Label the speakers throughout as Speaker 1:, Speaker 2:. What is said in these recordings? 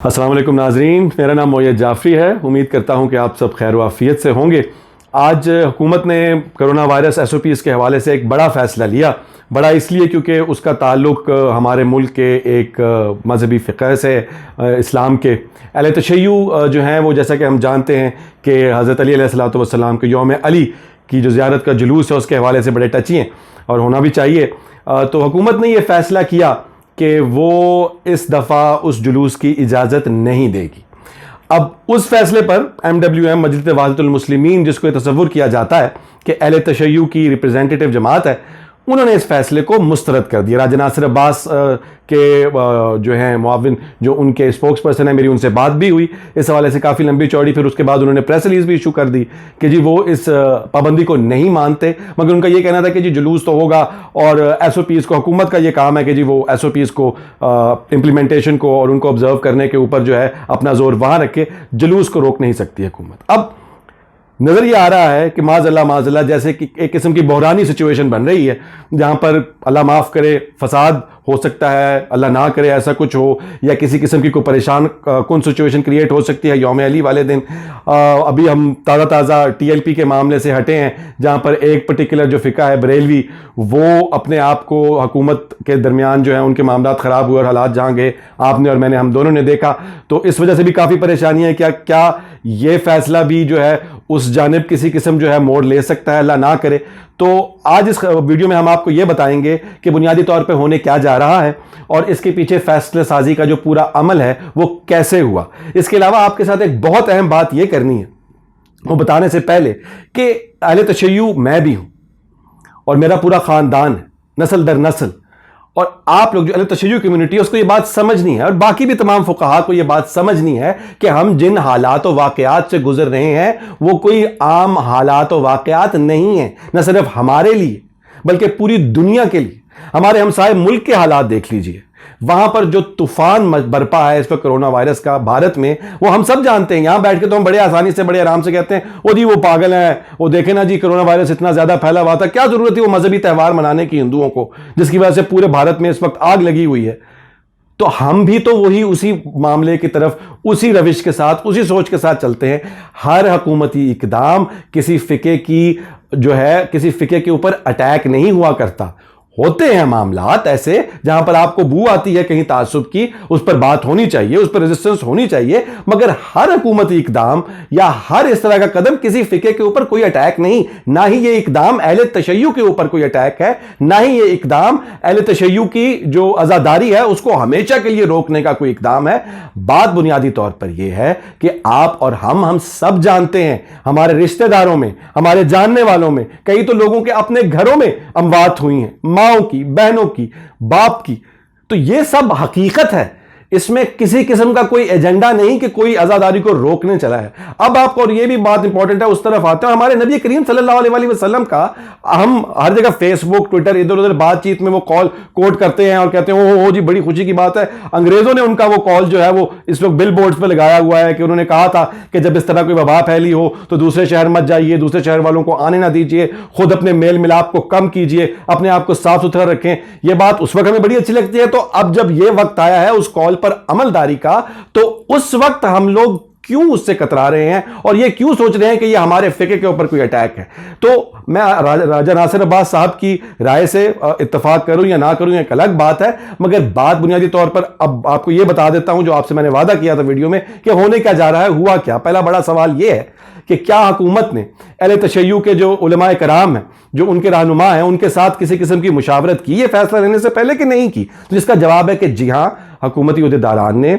Speaker 1: السلام علیکم ناظرین، میرا نام معید جعفری ہے۔ امید کرتا ہوں کہ آپ سب خیر و عافیت سے ہوں گے۔ آج حکومت نے کرونا وائرس SOPs کے حوالے سے ایک بڑا فیصلہ لیا۔ بڑا اس لیے کیونکہ اس کا تعلق ہمارے ملک کے ایک مذہبی فقہ سے، اسلام کے اہل تشیع جو ہیں، وہ جیسا کہ ہم جانتے ہیں کہ حضرت علی علیہ السلام کے یوم علی کی جو زیارت کا جلوس ہے اس کے حوالے سے بڑے ٹچی ہیں اور ہونا بھی چاہیے۔ تو حکومت نے یہ فیصلہ کیا کہ وہ اس دفعہ اس جلوس کی اجازت نہیں دے گی۔ اب اس فیصلے پر MWM مجلس وحدت المسلمین، جس کو یہ تصور کیا جاتا ہے کہ اہل تشیع کی ریپریزنٹیٹیو جماعت ہے، انہوں نے اس فیصلے کو مسترد کر دیا۔ راجہ ناصر عباس کے جو ہیں معاون، جو ان کے اسپوکس پرسن ہیں، میری ان سے بات بھی ہوئی اس حوالے سے کافی لمبی چوڑی۔ پھر اس کے بعد انہوں نے پریس ریلیز بھی ایشو کر دی کہ جی وہ اس پابندی کو نہیں مانتے، مگر ان کا یہ کہنا تھا کہ جی جلوس تو ہوگا اور SOPs کو، حکومت کا یہ کام ہے کہ جی وہ SOPs کو امپلیمنٹیشن کو اور ان کو آبزرو کرنے کے اوپر جو ہے اپنا زور وہاں رکھے، جلوس کو روک نہیں سکتی حکومت۔ اب نظر یہ آ رہا ہے کہ معاذ اللہ جیسے کہ ایک قسم کی بحرانی سچویشن بن رہی ہے، جہاں پر اللہ معاف کرے فساد ہو سکتا ہے، اللہ نہ کرے ایسا کچھ ہو، یا کسی قسم کی کوئی پریشان کن سچویشن کریٹ ہو سکتی ہے یوم علی والے دن۔ ابھی ہم تازہ TLP کے معاملے سے ہٹے ہیں، جہاں پر ایک پرٹیکولر جو فقہ ہے بریلوی، وہ اپنے آپ کو حکومت کے درمیان جو ہے ان کے معاملات خراب ہوئے اور حالات جہاں گئے آپ نے اور میں نے، ہم دونوں نے دیکھا، تو اس وجہ سے بھی کافی پریشانیاں ہیں۔ کیا یہ فیصلہ بھی جو ہے اس جانب کسی قسم جو ہے موڑ لے سکتا ہے، اللہ نہ کرے؟ تو آج اس ویڈیو میں ہم آپ کو یہ بتائیں گے کہ بنیادی طور پہ ہونے کیا جا رہا ہے اور اس کے پیچھے فیصلہ سازی کا جو پورا عمل ہے وہ کیسے ہوا۔ اس کے علاوہ آپ کے ساتھ ایک بہت اہم بات یہ کرنی ہے، وہ بتانے سے پہلے کہ اہل تشیع میں بھی ہوں اور میرا پورا خاندان ہے، نسل در نسل، اور آپ لوگ جو اہل تشیع کمیونٹی ہے اس کو یہ بات سمجھنی ہے، اور باقی بھی تمام فقہاء کو یہ بات سمجھنی ہے کہ ہم جن حالات و واقعات سے گزر رہے ہیں وہ کوئی عام حالات و واقعات نہیں ہیں، نہ صرف ہمارے لیے بلکہ پوری دنیا کے لیے۔ ہمارے ہمسائے ملک کے حالات دیکھ لیجئے، وہاں پر جو طوفان برپا ہے اس وقت کرونا وائرس کا بھارت میں، وہ ہم سب جانتے ہیں۔ یہاں بیٹھ کے تو ہم بڑے آسانی سے، بڑے آرام سے کہتے ہیں وہ جی وہ پاگل ہیں، وہ دیکھیں نا جی کرونا وائرس اتنا زیادہ پھیلا ہوا تھا، کیا ضرورت تھی وہ مذہبی تہوار منانے کی ہندوؤں کو، جس کی وجہ سے پورے بھارت میں اس وقت آگ لگی ہوئی ہے۔ تو ہم بھی تو وہی اسی معاملے کی طرف، اسی روش کے ساتھ، اسی سوچ کے ساتھ چلتے ہیں۔ ہر حکومتی اقدام کسی فقہ کی جو ہے، کسی فقہ کے اوپر اٹیک نہیں ہوا کرتا۔ ہوتے ہیں معاملات ایسے جہاں پر آپ کو بو آتی ہے کہیں تعصب کی، اس پر بات ہونی چاہیے، اس پر ریزسٹنس ہونی چاہیے، مگر ہر حکومتی اقدام یا ہر اس طرح کا قدم کسی فقہ کے اوپر کوئی اٹیک نہیں۔ نہ ہی یہ اقدام اہل تشیع کے اوپر کوئی اٹیک ہے، نہ ہی یہ اقدام اہل تشیع کی جو عزاداری ہے اس کو ہمیشہ کے لیے روکنے کا کوئی اقدام ہے۔ بات بنیادی طور پر یہ ہے کہ آپ اور ہم سب جانتے ہیں، ہمارے رشتہ داروں میں، ہمارے جاننے والوں میں، کئی تو لوگوں کے اپنے گھروں میں اموات ہوئی ہیں، ماں کی، بہنوں کی، باپ کی۔ تو یہ سب حقیقت ہے، اس میں کسی قسم کا کوئی ایجنڈا نہیں کہ کوئی عزاداری کو روکنے چلا ہے۔ اب آپ کو، اور یہ بھی بات امپورٹنٹ ہے، اس طرف آتے ہیں، ہمارے نبی کریم صلی اللہ علیہ وآلہ وسلم کا ہم ہر جگہ فیس بک، ٹویٹر، ادھر ادھر بات چیت میں وہ کال کوٹ کرتے ہیں اور کہتے ہیں او جی بڑی خوشی کی بات ہے، انگریزوں نے ان کا وہ کال جو ہے وہ اس وقت بل بورڈز پہ لگایا ہوا ہے کہ انہوں نے کہا تھا کہ جب اس طرح کوئی وبا پھیلی ہو تو دوسرے شہر مت جائیے، دوسرے شہر والوں کو آنے نہ دیجیے، خود اپنے میل ملاپ کو کم کیجیے، اپنے آپ کو صاف ستھرا رکھیں۔ یہ بات اس وقت ہمیں بڑی اچھی لگتی ہے، تو اب جب یہ وقت آیا ہے اس کال پر عمل داری کا، تو اس وقت ہم لوگ کیوں اس سے کترا رہے ہیں اور یہ کیوں سوچ رہے ہیں کہ یہ ہمارے فقہ کے اوپر کوئی اٹیک ہے؟ تو میں راجہ ناصر عباس صاحب کی رائے سے اتفاق کروں یا نہ کروں ایک الگ بات ہے، مگر بات بنیادی طور پر اب آپ کو یہ بتا دیتا ہوں جو آپ سے میں نے وعدہ کیا تھا ویڈیو میں کہ ہونے کیا جا رہا ہے، ہوا کیا۔ پہلا بڑا سوال یہ ہے کہ کیا حکومت نے اہل تشیع کے جو علماء کرام ہیں، جو ان کے رہنما ہیں، ان کے ساتھ کسی قسم کی مشاورت کی یہ فیصلہ لینے سے پہلے کہ نہیں کی؟ تو جس کا جواب ہے کہ جی ہاں، حکومتی عہدیداران نے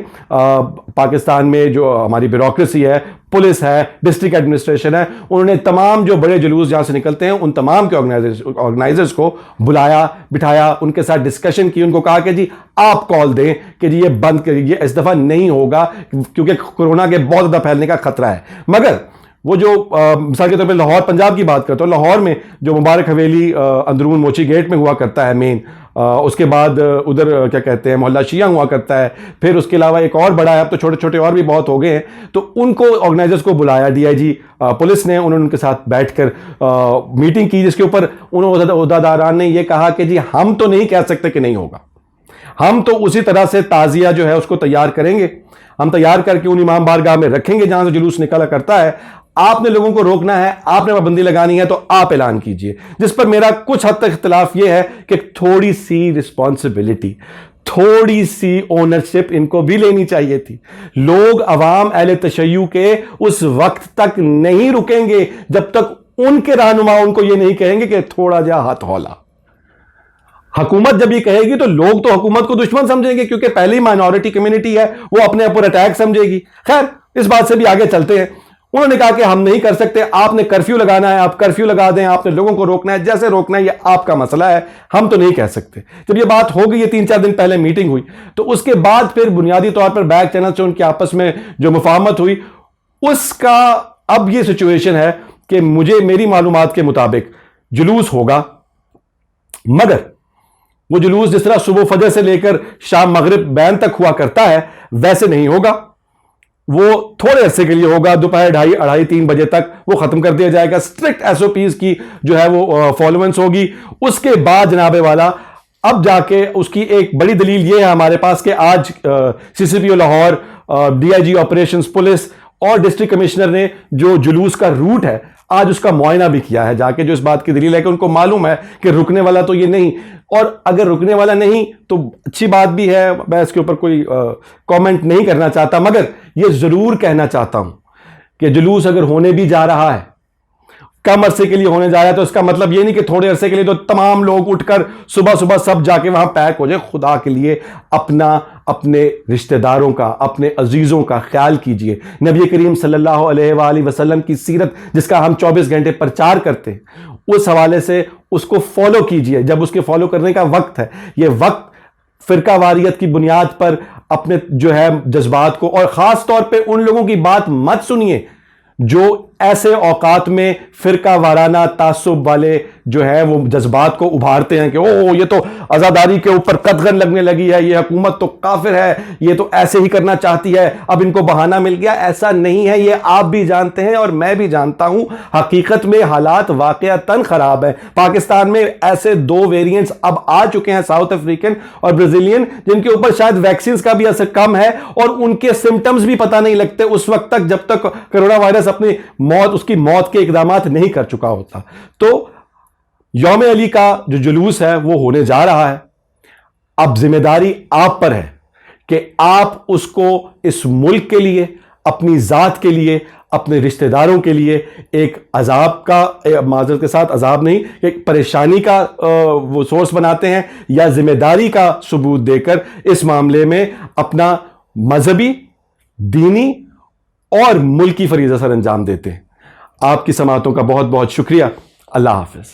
Speaker 1: پاکستان میں جو ہماری بیوروکریسی ہے، پولیس ہے، ڈسٹرکٹ ایڈمنسٹریشن ہے، انہوں نے تمام جو بڑے جلوس جہاں سے نکلتے ہیں ان تمام کے آرگنائزرز کو بلایا، بٹھایا، ان کے ساتھ ڈسکشن کی، ان کو کہا کہ جی آپ کال دیں کہ جی یہ بند کریے، یہ اس دفعہ نہیں ہوگا کیونکہ کورونا کے بہت زیادہ پھیلنے کا خطرہ ہے۔ مگر وہ جو مثال کے طور پہ لاہور پنجاب کی بات کرتا ہوں، لاہور میں جو مبارک حویلی اندرون موچی گیٹ میں ہوا کرتا ہے مین، اس کے بعد ادھر کیا کہتے ہیں محلہ شیعہ ہوا کرتا ہے، پھر اس کے علاوہ ایک اور بڑا ہے، اب تو چھوٹے چھوٹے اور بھی بہت ہو گئے ہیں، تو ان کو آرگنائزرز کو بلایا DIG پولیس نے، انہوں نے ان کے ساتھ بیٹھ کر میٹنگ کی، جس کے اوپر انہوں عہدیداران نے یہ کہا کہ جی ہم تو نہیں کہہ سکتے کہ نہیں ہوگا، ہم تو اسی طرح سے تعزیہ جو ہے اس کو تیار کریں گے، ہم تیار کر کے ان امام بارگاہ میں رکھیں گے جہاں سے جلوس نکلا کرتا ہے. آپ نے لوگوں کو روکنا ہے, آپ نے پابندی لگانی ہے تو آپ اعلان کیجئے. جس پر میرا کچھ حد تک اختلاف یہ ہے کہ تھوڑی سی رسپانسبلٹی, تھوڑی سی اونرشپ ان کو بھی لینی چاہیے تھی. لوگ عوام اہل تشیع کے اس وقت تک نہیں رکیں گے جب تک ان کے رہنما ان کو یہ نہیں کہیں گے کہ تھوڑا جا ہاتھ ہولا. حکومت جب یہ کہے گی تو لوگ تو حکومت کو دشمن سمجھیں گے کیونکہ پہلی مائنورٹی کمیونٹی ہے, وہ اپنے اوپر اٹیک سمجھے گی. خیر اس بات سے بھی آگے چلتے ہیں. انہوں نے کہا کہ ہم نہیں کر سکتے, آپ نے کرفیو لگانا ہے, آپ کرفیو لگا دیں, آپ نے لوگوں کو روکنا ہے, جیسے روکنا ہے یہ آپ کا مسئلہ ہے, ہم تو نہیں کہہ سکتے. جب یہ بات ہو گئی, یہ 3-4 دن پہلے میٹنگ ہوئی, تو اس کے بعد پھر بنیادی طور پر بیک چینل سے ان کے آپس میں جو مفاہمت ہوئی, اس کا اب یہ سچویشن ہے کہ میری معلومات کے مطابق جلوس ہوگا, مگر وہ جلوس جس طرح صبح فجر سے لے کر شام مغرب بین تک ہوا کرتا ہے ویسے نہیں ہوگا. وہ تھوڑے عرصے کے لیے ہوگا, دوپہر 2:30-3 بجے تک وہ ختم کر دیا جائے گا. اسٹرکٹ SOPs کی جو ہے وہ فالوئنس ہوگی. اس کے بعد جناب والا اب جا کے اس کی ایک بڑی دلیل یہ ہے ہمارے پاس کہ آج CCPO Lahore, DIG operations police اور ڈسٹرکٹ کمشنر نے جو جلوس کا روٹ ہے آج اس کا معائنہ بھی کیا ہے جا کے, جو اس بات کی دلیل ہے کہ ان کو معلوم ہے کہ رکنے والا تو یہ نہیں. اور اگر رکنے والا نہیں تو اچھی بات بھی ہے, میں اس کے اوپر کوئی کامنٹ نہیں کرنا چاہتا, مگر یہ ضرور کہنا چاہتا ہوں کہ جلوس اگر ہونے بھی جا رہا ہے, کم عرصے کے لیے ہونے جا رہا ہے, تو اس کا مطلب یہ نہیں کہ تھوڑے عرصے کے لیے تو تمام لوگ اٹھ کر صبح سب جا کے وہاں پیک ہو جائے. خدا کے لیے اپنے رشتہ داروں کا, اپنے عزیزوں کا خیال کیجئے. نبی کریم صلی اللہ علیہ وآلہ وسلم کی سیرت جس کا ہم 24 گھنٹے پرچار کرتے ہیں, اس حوالے سے اس کو فالو کیجئے جب اس کے فالو کرنے کا وقت ہے. یہ وقت فرقہ واریت کی بنیاد پر اپنے جو ہے جذبات کو, اور خاص طور پہ ان لوگوں کی بات مت سنیے جو ایسے اوقات میں فرقہ وارانہ تعصب والے جو ہے وہ جذبات کو ابھارتے ہیں کہ یہ تو عزاداری کے اوپر قدغن لگنے لگی ہے, یہ حکومت تو کافر ہے, یہ تو ایسے ہی کرنا چاہتی ہے, اب ان کو بہانہ مل گیا. ایسا نہیں ہے, یہ آپ بھی جانتے ہیں اور میں بھی جانتا ہوں. حقیقت میں حالات واقعتاً خراب ہیں. پاکستان میں ایسے 2 ویریئنٹس اب آ چکے ہیں, ساؤتھ افریقن اور برازیلین, جن کے اوپر شاید ویکسینز کا بھی اثر کم ہے اور ان کے سمٹمز بھی پتہ نہیں لگتے اس وقت تک جب تک کرونا وائرس اپنی اس کی موت کے اقدامات نہیں کر چکا ہوتا. تو یوم علی کا جو جلوس ہے وہ ہونے جا رہا ہے. اب ذمہ داری آپ پر ہے کہ آپ اس کو اس ملک کے لیے, اپنی ذات کے لیے, اپنے رشتہ داروں کے لیے ایک عذاب کا, معذرت کے ساتھ عذاب نہیں, ایک پریشانی کا وہ سورس بناتے ہیں, یا ذمہ داری کا ثبوت دے کر اس معاملے میں اپنا مذہبی, دینی اور ملکی فریضہ سر انجام دیتے ہیں. آپ کی سماعتوں کا بہت بہت شکریہ. اللہ حافظ.